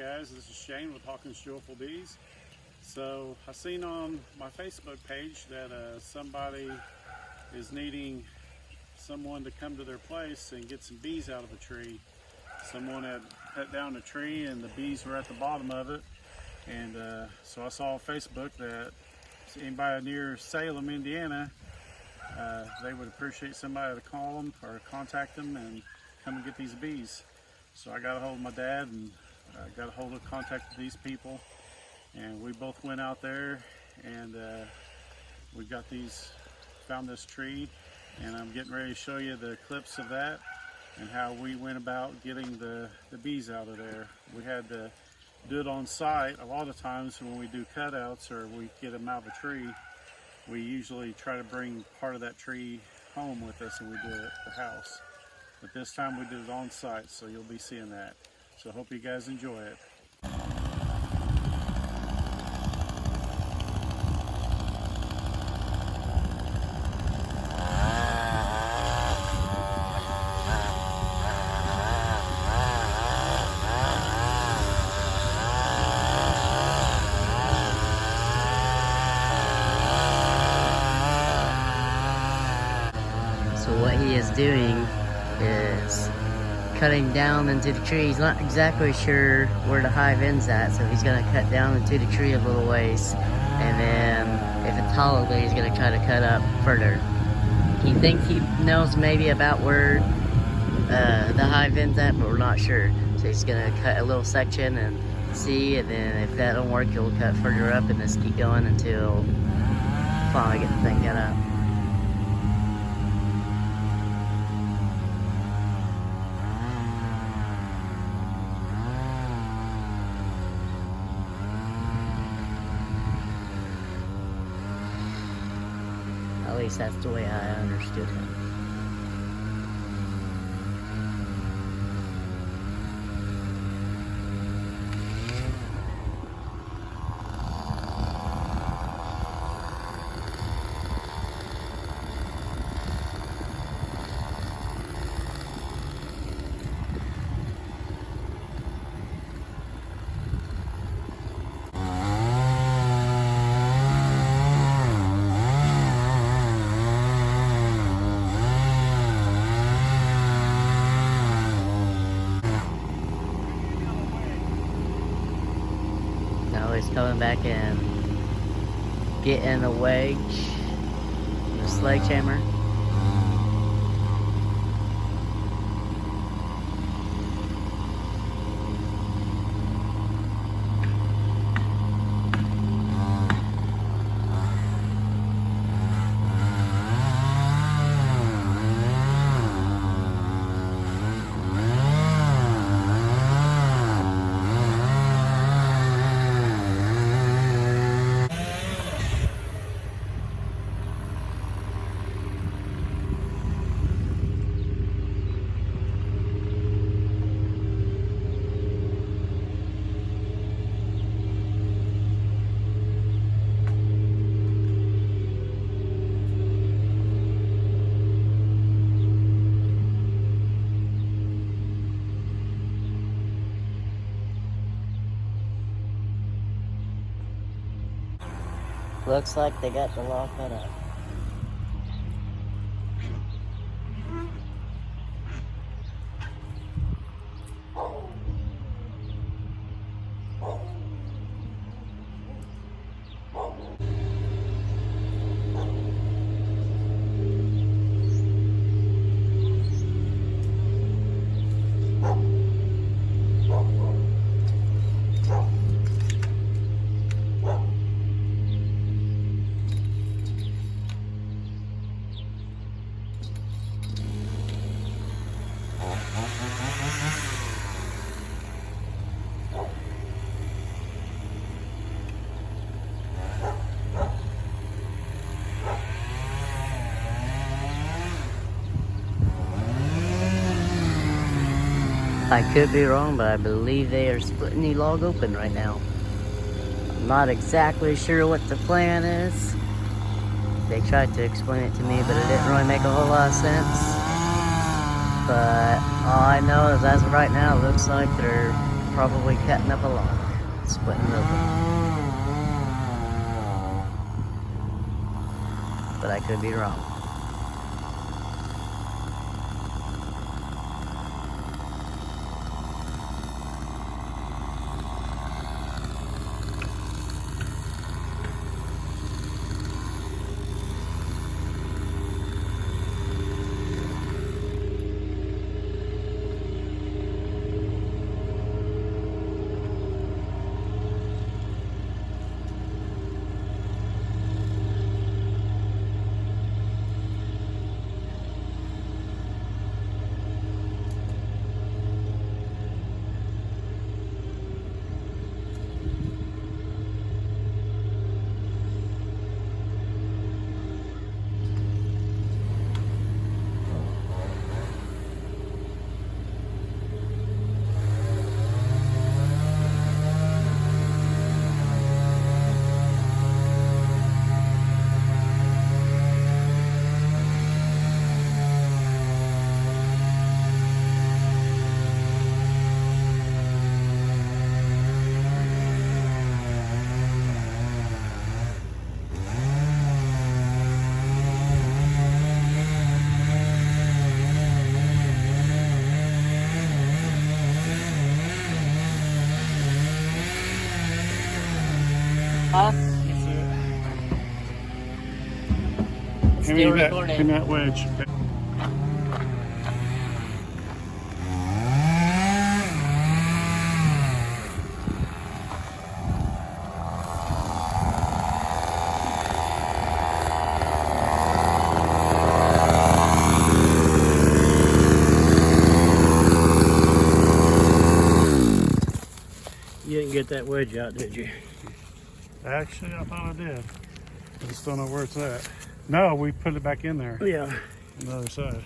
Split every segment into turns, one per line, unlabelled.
guys, this is Shane with Hawkins Joyful Bees. So I seen on my Facebook page that somebody is needing someone to come to their place and get some bees out of a tree. Someone had cut down a tree and the bees were at the bottom of it, and so I saw on Facebook that anybody near Salem, Indiana, they would appreciate somebody to call them or contact them and come and get these bees. So I got a hold of my dad and got a hold of contacted these people, and we both went out there and we got found this tree, and I'm getting ready to show you the clips of that and how we went about getting the bees out of there. We had to do it on site. A lot of times when we do cutouts or we get them out of a tree, we usually try to bring part of that tree home with us and we do it at the house. But this time we did it on site, so you'll be seeing that. So I hope you guys enjoy it.
So what he is doing is cutting down into the tree. He's not exactly sure where the hive ends at, so he's going to cut down into the tree a little ways, and then if it's hollow, then he's going to try to cut up further. He thinks he knows maybe about where the hive ends at, but we're not sure. So he's going to cut a little section and see, and then if that don't work, he'll cut further up and just keep going until finally get the thing cut up. At least that's the way I understood him. He's coming back and getting a wedge, the sledgehammer. Looks like they got the law cut up. I could be wrong, but I believe they are splitting the log open right now. I'm not exactly sure what the plan is. They tried to explain it to me, but it didn't really make a whole lot of sense. But all I know is as of right now, it looks like they're probably cutting up a log, splitting it open. But I could be wrong. Huh?
That's it.
Still
Give me
recording.
that wedge.
You didn't get that wedge out, did you?
Actually, I thought I did. I just don't know where it's at. No, we put it back in there
Yeah.
on the other side.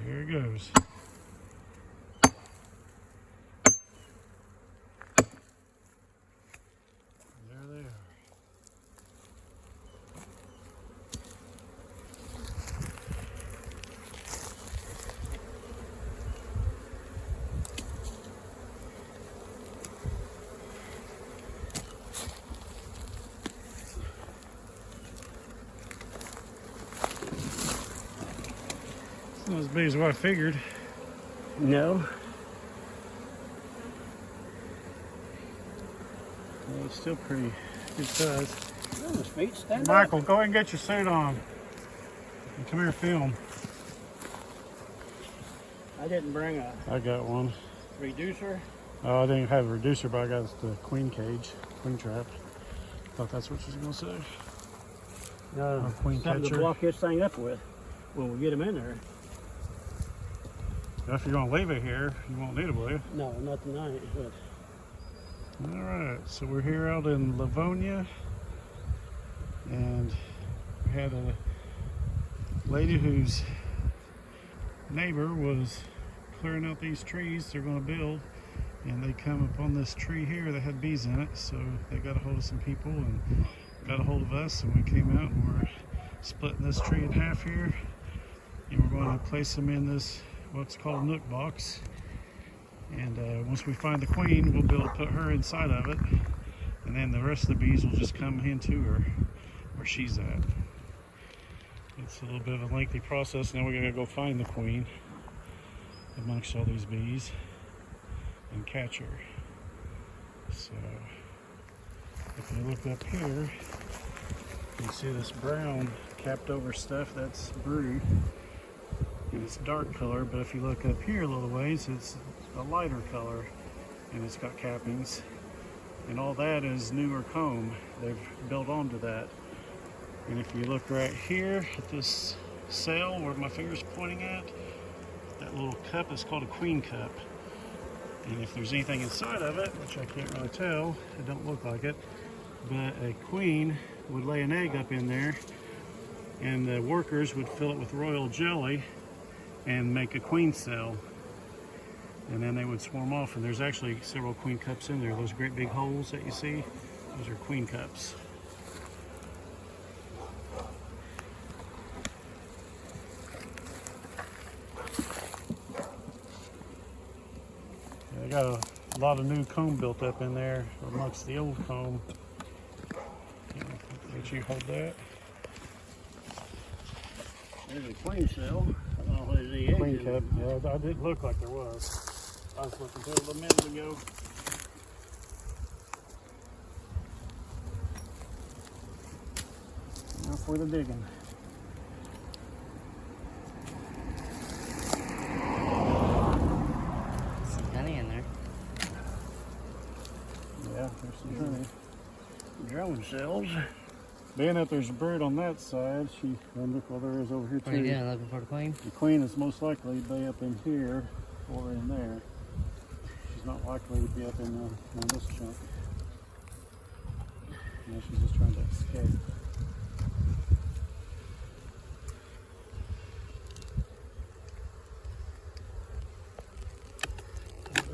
Here it goes. There they are. It's not as big as what I figured.
No.
Well, it's still pretty good size.
Goodness, feet stand
Michael, go ahead and get your suit on. And come here, film.
I didn't bring a
I got one.
reducer.
Oh, I didn't have a reducer, but I got the queen cage, queen trap. Thought that's what you was gonna say.
No,
A queen
something
catcher.
to block this thing up with when we get them in there.
If you're gonna leave it here, you won't need it, will you?
No, not tonight. But
All right, so we're here out in Livonia, and we had a lady whose neighbor was clearing out these trees they're going to build, and they come upon this tree here that had bees in it, so they got a hold of some people and got a hold of us, and we came out and we're splitting this tree in half here, and we're going to place them in this what's called a nook box. And once we find the queen, we'll be able to put her inside of it, and then the rest of the bees will just come into her where she's at. It's a little bit of a lengthy process. Now we're going to go find the queen amongst all these bees and catch her. So if you look up here, you can see this brown capped over stuff, that's brood. And it's dark color, but if you look up here a little ways, it's a lighter color, and it's got cappings, and all that is newer comb. They've built onto that. And if you look right here at this cell where my finger's pointing at, that little cup is called a queen cup. And if there's anything inside of it, which I can't really tell, it don't look like it, but a queen would lay an egg up in there, and the workers would fill it with royal jelly and make a queen cell, and then they would swarm off. And there's actually several queen cups in there. Those great big holes that you see, These are queen cups. They got a lot of new comb built up in there amongst the old comb. Let you hold that.
There's a queen cell. I don't know what it is.
Queen cup. Yeah, I did look like there was. I was looking for it a little minute ago. Now for the digging.
Some honey in there.
Yeah, there's some honey.
Drone cells.
Being that there's a bird on that side, look, well, there is over here
What are you
too.
doing? Looking for the queen?
The queen is most likely to be up in here or in there. She's not likely to be up in this chunk. No, she's just trying to escape.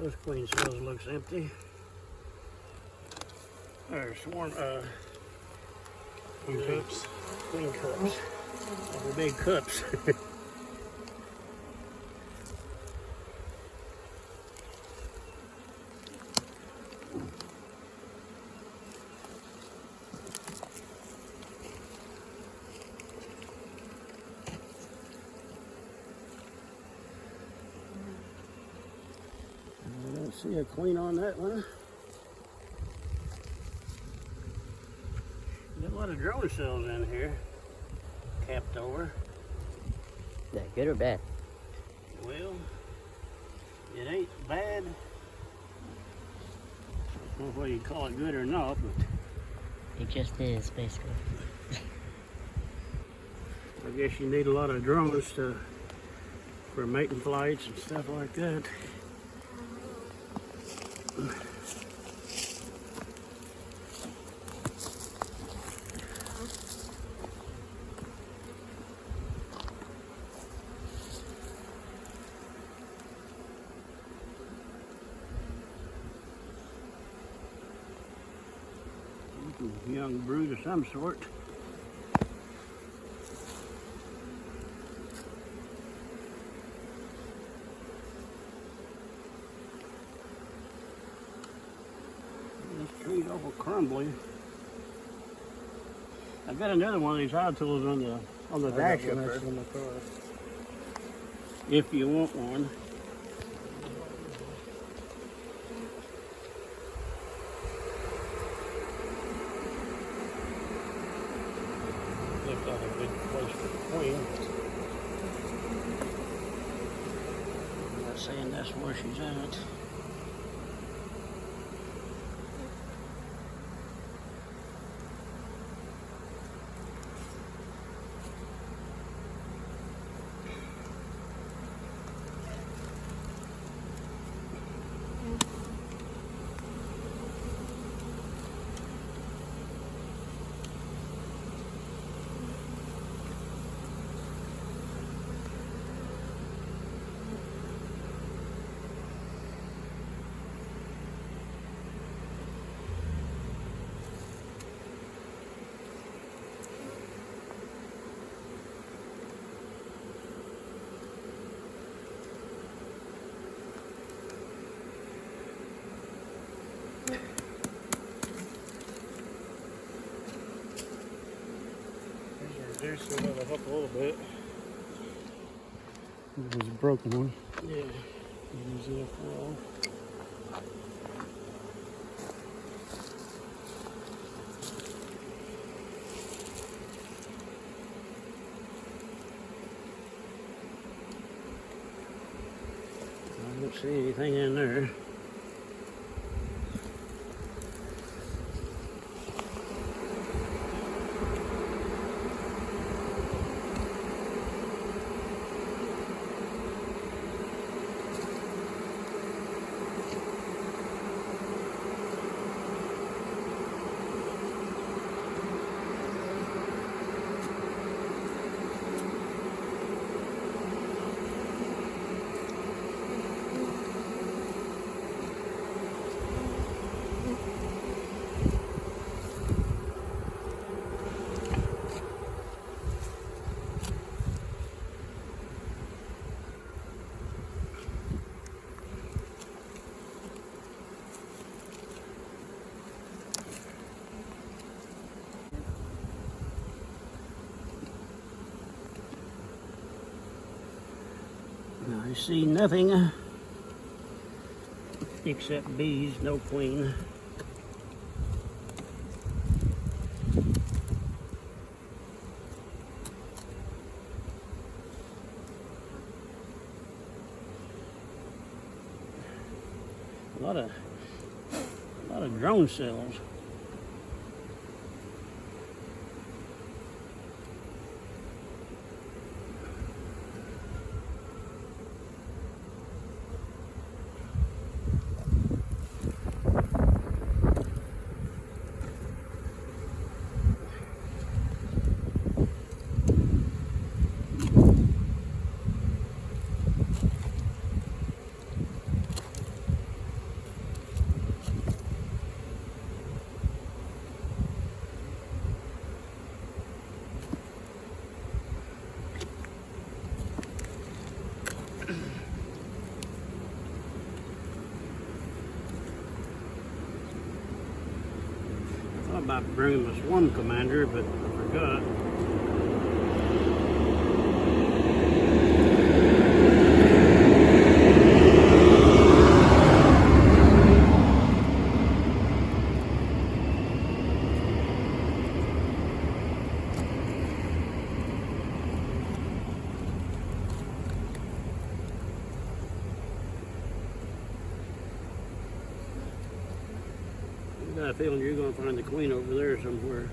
Those queen cells looks empty. There's swarm,
Queen cups.
queen cups. They're big cups. I don't see a queen on that one. There's a lot of drone cells in here, capped over.
Is that good or bad?
Well, it ain't bad. I don't know whether you call it good or not, but
It just is, basically.
I guess you need a lot of drones for mating flights and stuff like that. Young brood of some sort. This tree's awful crumbly. I've got another one of these high tools on the dash up there. If you want one. Looks like a good place for the queen. I'm not saying that's where she's at.
Reduce it up a little bit. It was a broken one.
Yeah.
Use it well.
I don't see anything in there. I see nothing except bees, no queen. A lot of drone cells. I thought about bringing my swarm commander, but I forgot. I got a feeling you're going to find the queen over there somewhere.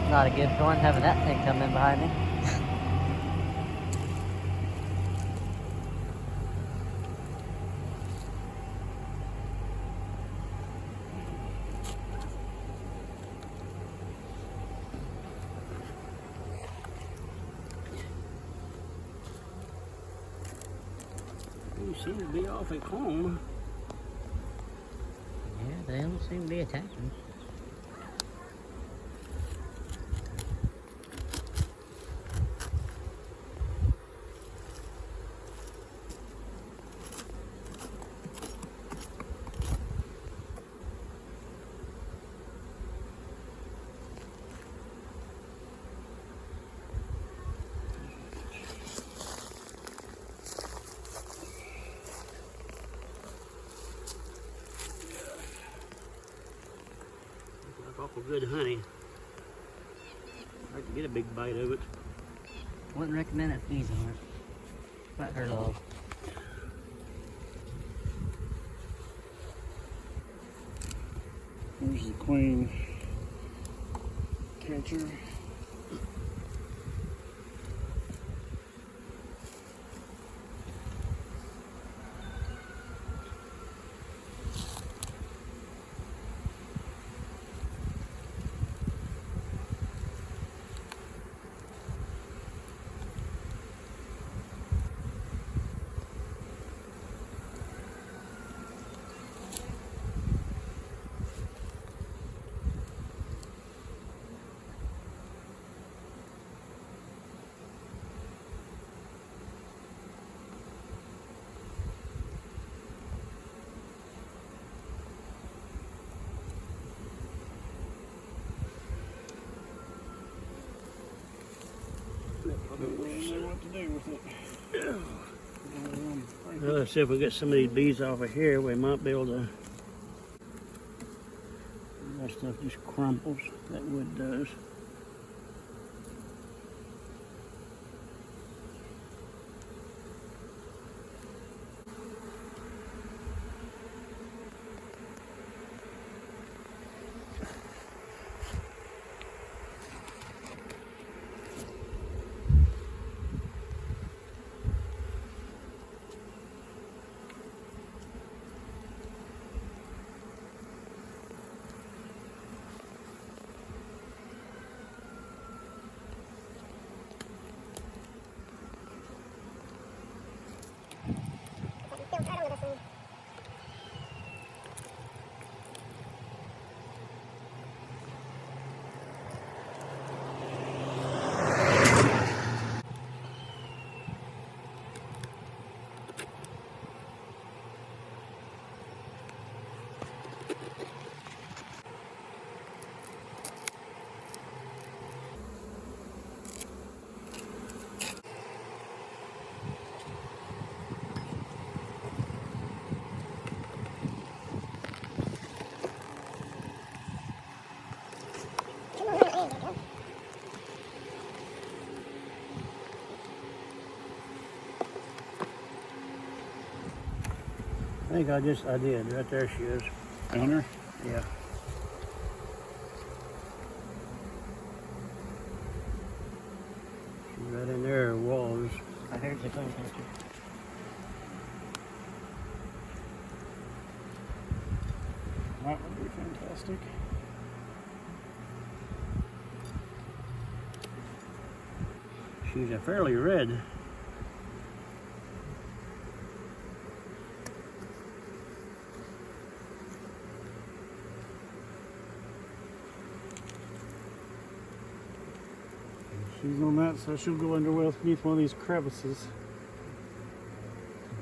Not a good one having that thing come in behind me.
You seem to be awfully calm.
Yeah, they don't seem to be attacking.
Awful good honey. I can get a big bite of it.
Wouldn't recommend it bees on it. Might hurt a little.
Here's the queen catcher. I don't know what to do with it.
Well, let's see if we get some of these bees off of here. We might be able to. That stuff just crumples. That wood does. think I did. Right there she is.
Found her?
Yeah. She's right in there, was. I heard the phone picture.
That would be fantastic.
She's a fairly red.
She's on that, so she'll go underneath one of these crevices.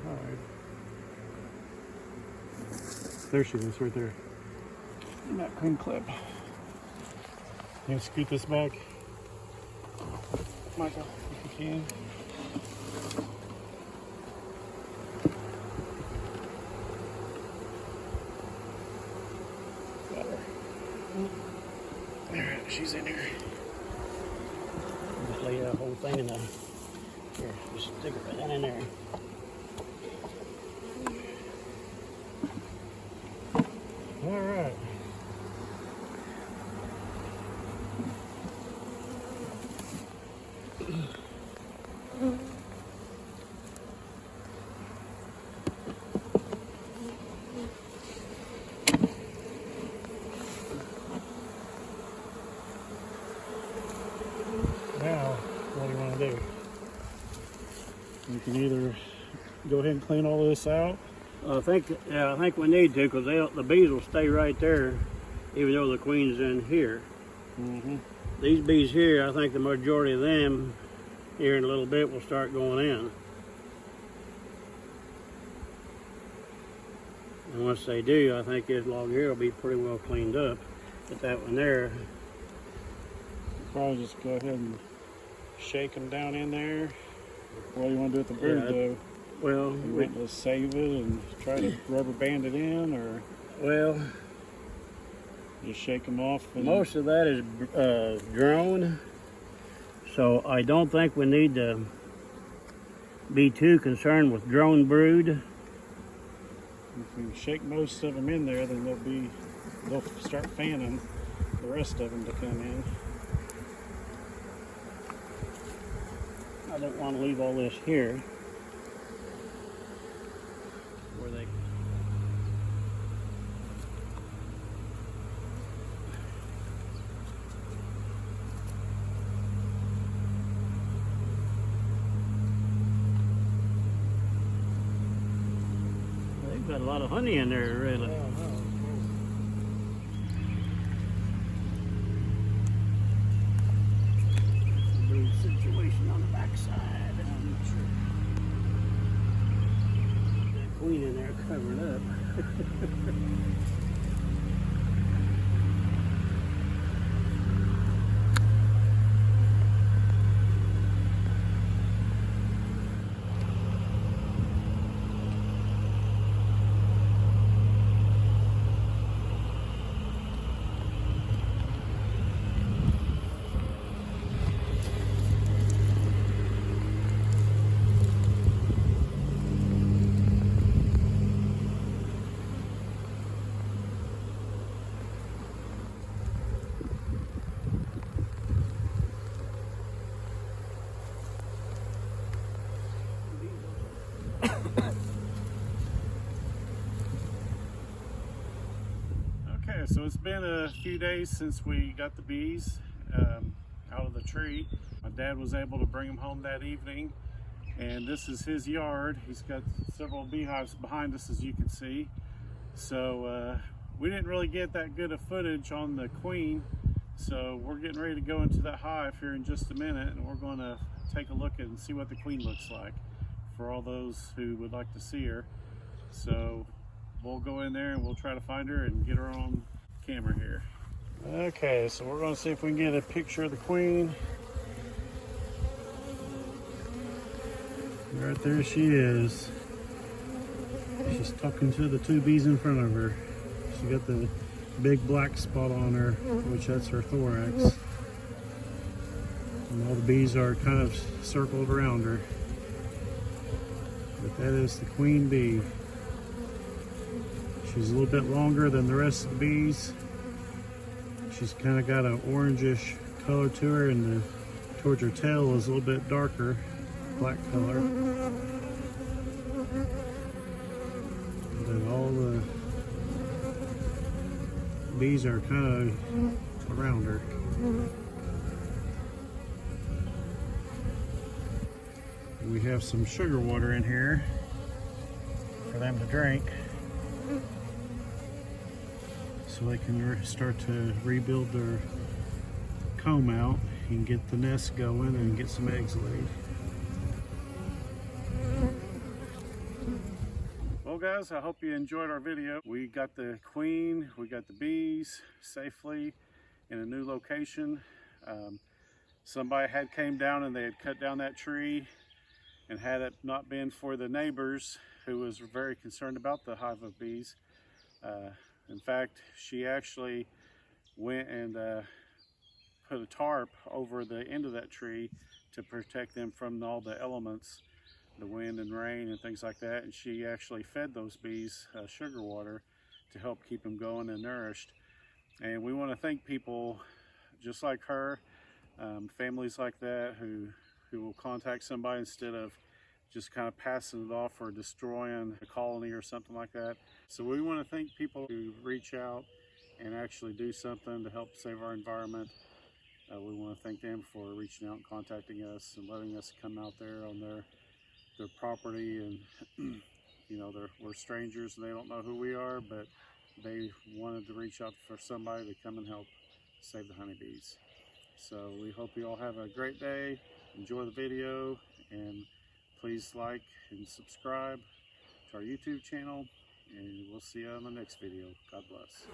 Alright. There she is, right there. In that green clip. You scoot this back, Michael, if you can. Got her. There, she's in here.
Just lay that whole thing in the. Here, just stick it right down in there.
All right. Now, what do you want to do? You can either go ahead and clean all this out.
I think we need to, because the bees will stay right there, even though the queen's in here.
Mm-hmm.
These bees here, I think the majority of them here in a little bit will start going in. And once they do, I think this log here will be pretty well cleaned up. But that one there,
Probably just go ahead and shake them down in there. What do you want to do with the brood, though?
well,
You want to save it and try to rubber band it in, or
well,
just shake them off? And
most of that is drone, so I don't think we need to be too concerned with drone brood.
if we shake most of them in there, then they'll start fanning the rest of them to come in.
I don't want to leave all this here where they. They've got a lot of honey in there, really. Brood situation on the backside. I'm not sure. That queen in there covered up.
Okay, so it's been a few days since we got the bees out of the tree. My dad was able to bring them home that evening, and this is his yard. He's got several beehives behind us, as you can see. So we didn't really get that good of footage on the queen, so we're getting ready to go into that hive here in just a minute, and we're going to take a look and see what the queen looks like for all those who would like to see her. So we'll go in there and we'll try to find her and get her on camera here. Okay, so we're going to see if we can get a picture of the queen. Right there she is. She's talking to the two bees in front of her. She got the big black spot on her, which that's her thorax. And all the bees are kind of circled around her. But that is the queen bee. She's a little bit longer than the rest of the bees. She's kind of got an orangish color to her, and towards her tail is a little bit darker, black color. And then all the bees are kind of around her. We have some sugar water in here for them to drink, so they can start to rebuild their comb out and get the nest going and get some eggs laid. Well guys, I hope you enjoyed our video. We got the queen, we got the bees safely in a new location. Somebody had came down and they had cut down that tree, and had it not been for the neighbors who was very concerned about the hive of bees. In fact, she actually went and put a tarp over the end of that tree to protect them from all the elements, the wind and rain and things like that. And she actually fed those bees sugar water to help keep them going and nourished. And we want to thank people just like her, families like that who will contact somebody instead of just kind of passing it off or destroying a colony or something like that. So we want to thank people who reach out and actually do something to help save our environment. We want to thank them for reaching out and contacting us and letting us come out there on their property. And you know, we're strangers and they don't know who we are, but they wanted to reach out for somebody to come and help save the honeybees. So we hope you all have a great day. Enjoy the video, and please like and subscribe to our YouTube channel, and we'll see you on the next video. God bless.